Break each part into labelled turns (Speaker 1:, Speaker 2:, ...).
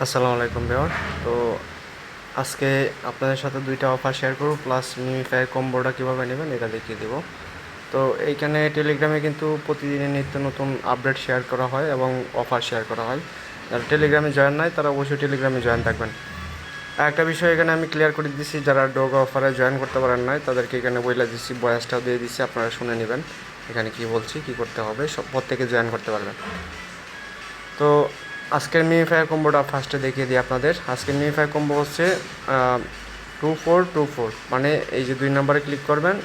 Speaker 1: আসসালামু আলাইকুম ভিউয়ার। তো আজকে আপনাদের সাথে দুইটা অফার শেয়ার করব, প্লাস মিমিফাই কম্বোটা কীভাবে নেবেন এটা দেখিয়ে দেবো। তো এইখানে টেলিগ্রামে কিন্তু প্রতিদিনের নিত্য নতুন আপডেট শেয়ার করা হয় এবং অফার শেয়ার করা হয়। যারা টেলিগ্রামে জয়েন নাই তারা অবশ্যই টেলিগ্রামে জয়েন থাকবেন। আর একটা বিষয় এখানে আমি ক্লিয়ার করে দিচ্ছি, যারা ডোগ অফারে জয়েন করতে পারেন নাই তাদেরকে এখানে বইলা দিচ্ছি, বয়সটাও দিয়ে দিচ্ছি, আপনারা শুনে নেবেন এখানে কি বলছি, কি করতে হবে, সব প্রত্যেকে জয়েন করতে পারবেন। তো আজকের মিনিফায়ার কম্বোটা ফার্স্টে দেখিয়ে দিই আপনাদের। আজকের মিনিফায়ার কম্বো হচ্ছে 2424, মানে এই যে 2 নম্বরে ক্লিক করবেন,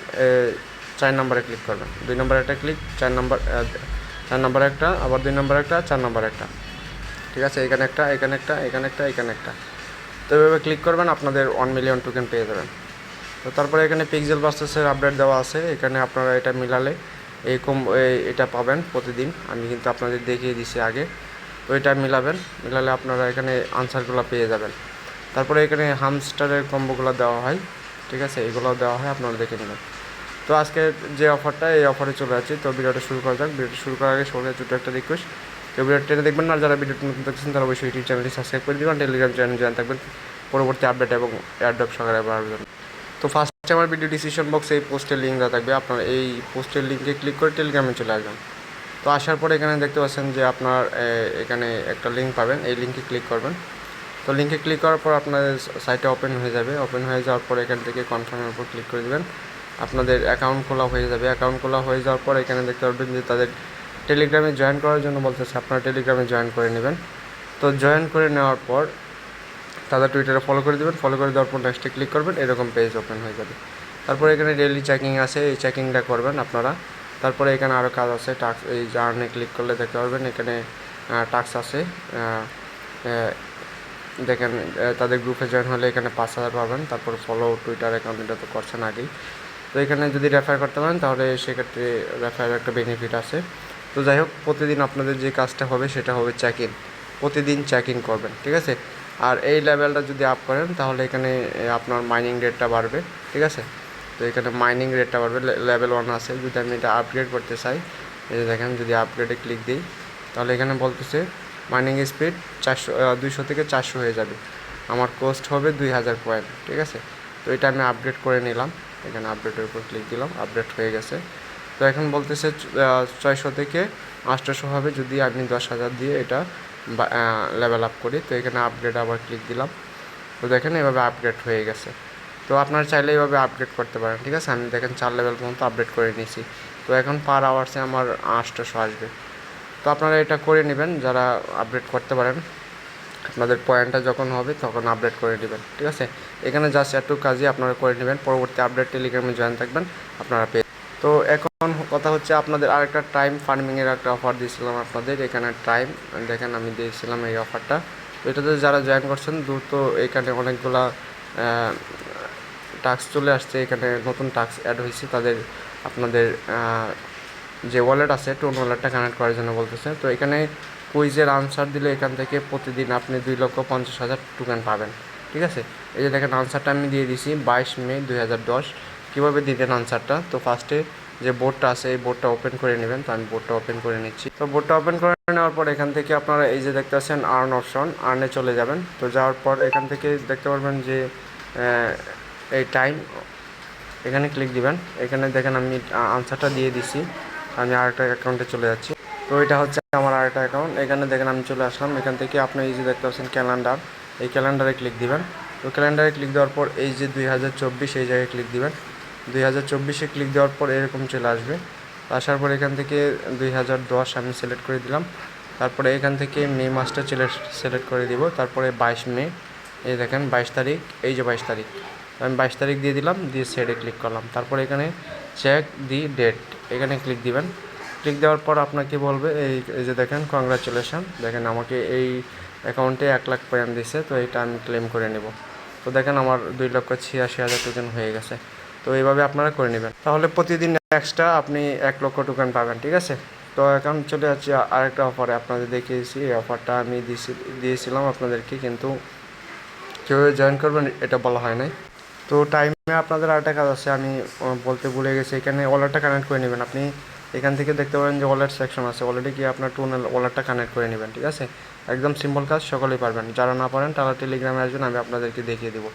Speaker 1: 4 নম্বরে ক্লিক করবেন, 2 নম্বরে একটা ক্লিক, 4 নম্বর, 4 নম্বরে একটা, আবার 2 নম্বরে একটা, 4 নম্বরে একটা, ঠিক আছে, এখানে একটা, এখানে একটা, এখানে একটা, এখানে একটা। তো এভাবে ক্লিক করবেন, আপনাদের 1 মিলিয়ন টোকেন পেয়ে যাবেন। তো তারপরে এখানে পিক্সেল বাস্টার্সের আপডেট দেওয়া আছে, এখানে আপনারা এটা মিলালে এটা পাবেন প্রতিদিন। আমি কিন্তু আপনাদের দেখিয়ে দিছি আগে। তো এটা মিলালে আপনারা এখানে আনসারগুলো পেয়ে যাবেন। তারপরে এখানে হামস্টারের কম্বোগুলো দেওয়া হয়, ঠিক আছে, এগুলোও দেওয়া হয়, আপনারা দেখে নেবেন। তো আজকে যে অফারটা, এই অফারে চলে যাচ্ছি। তো ভিডিওটা শুরু করা যাক। ভিডিওটা শুরু করার আগে সবাই ছোটো একটা রিকোয়েস্ট, কেউ ভিডিও টেনে দেখবেন না, আর যারা ভিডিওটি নতুন দেখছেন তারা অবশ্যই ইউটিউব চ্যানেলটি সাবস্ক্রাইব করে দেবেন, টেলিগ্রাম চ্যানেল জয়েন থাকবেন পরবর্তী আপডেট এবং এয়ারড্রপ সহকারে পাওয়ার জন্য। তো ফার্স্টে আমার ভিডিও ডিসক্রিপশন বক্সে এই পোস্টের লিঙ্ক দেওয়া থাকবে, আপনারা এই পোস্টের লিঙ্কে ক্লিক করে টেলিগ্রামে চলে আসবেন। তো আসার পরে এখানে দেখতে পাচ্ছেন যে আপনার এখানে একটা লিঙ্ক পাবেন, এই লিঙ্কে ক্লিক করবেন। তো লিঙ্কে ক্লিক করার পর আপনাদের সাইটটা ওপেন হয়ে যাবে। ওপেন হয়ে যাওয়ার পর এখান থেকে কনফার্মের উপর ক্লিক করে দেবেন, আপনাদের অ্যাকাউন্ট খোলা হয়ে যাবে। অ্যাকাউন্ট খোলা হয়ে যাওয়ার পর এখানে দেখতে পারবেন যে তাদের টেলিগ্রামে জয়েন করার জন্য বলতেছে, আপনারা টেলিগ্রামে জয়েন করে নেবেন। তো জয়েন করে নেওয়ার পর তাদের টুইটারে ফলো করে দেবেন। ফলো করে দেওয়ার পর নেক্সটে ক্লিক করবেন, এরকম পেজ ওপেন হয়ে যাবে। তারপরে এখানে ডেইলি চেকিং আছে, এই চেকিংটা করবেন আপনারা। তারপরে এখানে আরও কাজ আছে, টাস্ক, এই জার্নে ক্লিক করলে দেখতে পারবেন এখানে টাস্ক আছে। দেখেন তাদের গ্রুপে জয়েন হলে এখানে 5,000 পাবেন। তারপর ফলো টুইটার অ্যাকাউন্ট, এটা তো করছেন আগেই। তো এখানে যদি রেফার করতে পারেন তাহলে সেক্ষেত্রে রেফারের একটা বেনিফিট আছে। তো যাই হোক, প্রতিদিন আপনাদের যে কাজটা হবে সেটা হবে চেক ইন, প্রতিদিন চেক ইন করবেন, ঠিক আছে। আর এই লেভেলটা যদি আপ করেন তাহলে এখানে আপনার মাইনিং রেটটা বাড়বে, ঠিক আছে। তো এখানে মাইনিং রেটটা বাড়বে, লেভেল 1 আছে। যদি আমি এটা আপগ্রেড করতে চাই, এই যে দেখেন, যদি আপগ্রেডে ক্লিক দিই তাহলে এখানে বলতেছে মাইনিং স্পিড 200 থেকে 400 হয়ে যাবে। আমার কস্ট হবে 2000 কয়েন, ঠিক আছে। তো এটা আমি আপগ্রেড করে নিলাম, এখানে আপডেটের উপর ক্লিক দিলাম, আপডেট হয়ে গেছে। তো এখন বলতেছে 600 থেকে 800 হবে যদি আমি 10,000 দিয়ে এটা লেভেল আপ করি। তো এখানে আপগ্রেড আবার ক্লিক দিলাম। তো দেখেন এভাবে আপগ্রেড হয়ে গেছে। তো আপনারা চাইলে এইভাবে আপগ্রেড করতে পারেন, ঠিক আছে। আমি দেখেন 4 লেভেল পর্যন্ত আপডেট করে নিয়েছি। তো এখন পার আওয়ার্সে আমার 800 আসবে। তো আপনারা এটা করে নেবেন, যারা আপডেট করতে পারেন। আপনাদের পয়েন্টটা যখন হবে তখন আপডেট করে নেবেন, ঠিক আছে। এখানে জাস্ট একটু কাজই আপনারা করে নেবেন, পরবর্তী আপডেট টেলিগ্রামে জয়েন থাকবেন, আপনারা পেয়ে। তো এখন কথা হচ্ছে, আপনাদের আরেকটা টাইম ফার্মিংয়ের একটা অফার দিয়েছিলাম আপনাদের। এখানে টাইম দেখেন আমি দিয়েছিলাম এই অফারটা। তো এটাতে যারা জয়েন করছেন দ্রুত, এখানে অনেকগুলা টাস্ক চলে আসছে, এখানে নতুন টাস্ক অ্যাড হয়েছে তাদের। আপনাদের যে ওয়ালেট আছে, টোন ওয়ালেটটা কানেক্ট করার জন্য বলতেছে। তো এখানে কুইজের আনসার দিলে এখান থেকে প্রতিদিন আপনি 2,50,000 টোকেন পাবেন, ঠিক আছে। এই যে দেখেন আনসারটা আমি দিয়ে দিছি 22 মে 2010। কীভাবে দিবেন আনসারটা? তো ফার্স্টে যে বোর্ডটা আছে এই বোর্ডটা ওপেন করে নেবেন। তো আমি বোর্ডটা ওপেন করে নিচ্ছি। তো বোর্ডটা ওপেন করে নেওয়ার পর এখান থেকে আপনারা এই যে দেখতে পাচ্ছেন আর্ন অপশন, আর্নে চলে যাবেন। তো যাওয়ার পর এখান থেকে দেখতে পারবেন যে এই টাইম, এখানে ক্লিক দিবেন। এখানে দেখেন আমি আনসারটা দিয়ে দিছি, আমি আরেকটা অ্যাকাউন্টে চলে যাচ্ছি। তো এটা হচ্ছে আমার আরেকটা অ্যাকাউন্ট। এখানে দেখেন আমি চলে আসলাম। এখান থেকে আপনি এই যে দেখতে পাচ্ছেন ক্যালেন্ডার, এই ক্যালেন্ডারে ক্লিক দিবেন। তো ক্যালেন্ডারে ক্লিক দেওয়ার পর এই যে 2024 এই জায়গায় ক্লিক দিবেন। 2024-এ ক্লিক দেওয়ার পর এরকম চলে আসবে। আসার পর এখান থেকে 2010 আমি সিলেক্ট করে দিলাম। তারপরে এখান থেকে মে মাসটা সিলেক্ট করে দিব। তারপরে 22 মে, এই দেখেন 22 তারিখ, এই যে 22 তারিখ, আমি 22 তারিখ দিয়ে দিলাম, দিয়ে সেটে ক্লিক করলাম। তারপর এখানে চেক দি ডেট, এখানে ক্লিক দিবেন। ক্লিক দেওয়ার পর আপনাকে বলবে এই যে দেখেন কংগ্রাচুলেশন, দেখেন আমাকে এই অ্যাকাউন্টে 1,00,000 পয়েন্ট দিছে। তো এটা আমি ক্লেম করে নেব। তো দেখেন আমার 2,86,000 টোকেন হয়ে গেছে। তো এইভাবে আপনারা করে নেবেন, তাহলে প্রতিদিন এক্সট্রা আপনি 1,00,000 টোকেন পাবেন, ঠিক আছে। তো এখন চলে যাচ্ছি আরেকটা অফারে, আপনাদের দেখিয়েছি। এই অফারটা আমি দিয়েছিলাম আপনাদেরকে, কিন্তু কীভাবে জয়েন করবেন এটা বলা হয় নাই। তো টাইমে আপনাদের আরেকটা কাজ আছে, আমি বলতে ভুলে গেছি। এখানে ওয়ালেটটা কানেক্ট করে নেবেন। আপনি এখান থেকে দেখতে পারেন যে ওয়ালেট সেকশন আছে, অলরেডি কি আপনার টোন ওয়ালেটটা কানেক্ট করে নেবেন। ঠিক আছে, একদম সিম্পল কাজ, সকলেই পারবেন। যারা না পারেন তারা টেলিগ্রামে আসবেন, আমি আপনাদেরকে দেখিয়ে দেবো।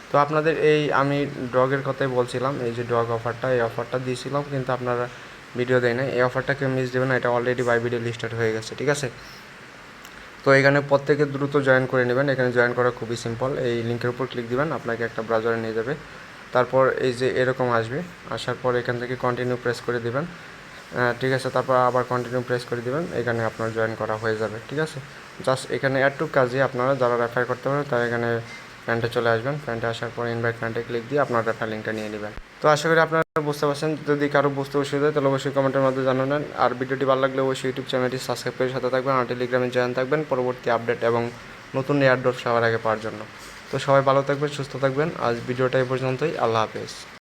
Speaker 1: তো আপনাদের আমি ডগের কথাই বলছিলাম, এই যে ডগ অফারটা, এই অফারটা দিয়েছিলাম কিন্তু আপনারা ভিডিও দেয় না। এই অফারটা কেউ মিস দেবে না, এটা অলরেডি বাই ভিডিও লিস্টেড হয়ে গেছে। ঠিক আছে, তো এখানে প্রত্যেকে দ্রুত জয়েন করে নেবেন। এখানে জয়েন করা খুবই সিম্পল, এই লিঙ্কের উপর ক্লিক দিবেন, আপনাকে একটা ব্রাউজারে নিয়ে যাবে। তারপর এই যে এরকম আসবে, আসার পর এখান থেকে কন্টিনিউ প্রেস করে দিবেন। ঠিক আছে, তারপর আবার কন্টিনিউ প্রেস করে দিবেন, এখানে আপনার জয়েন করা হয়ে যাবে। ঠিক আছে, জাস্ট এখানে একটু কাজে আপনারা যারা রেফার করতে পারেন তারা এখানে ফ্রেন্ডে চলে আসবেন। ফ্রেন্ডে আসার পর ইনভাইট ফ্রেন্ডে ক্লিক দিয়ে আপনার রেফার লিঙ্কটা নিয়ে নেবেন। তো আশা করি আপনারা বুঝতে পারছেন। যদি কারো বুঝতে অসুবিধা হয় তাহলে অবশ্যই কমেন্টের মাধ্যমে জানাবেন। আর ভিডিওটি ভালো লাগলে অবশ্যই ইউটিউব চ্যানেলটি সাবস্ক্রাইব করে সাথে থাকবেন, আর টেলিগ্রামে জয়েন থাকবেন পরবর্তী আপডেট এবং নতুন এয়ারড্রপ সবার আগে পাওয়ার জন্য। তো সবাই ভালো থাকবেন, সুস্থ থাকবেন। আজ ভিডিওটা এই পর্যন্তই। আল্লাহ হাফেজ।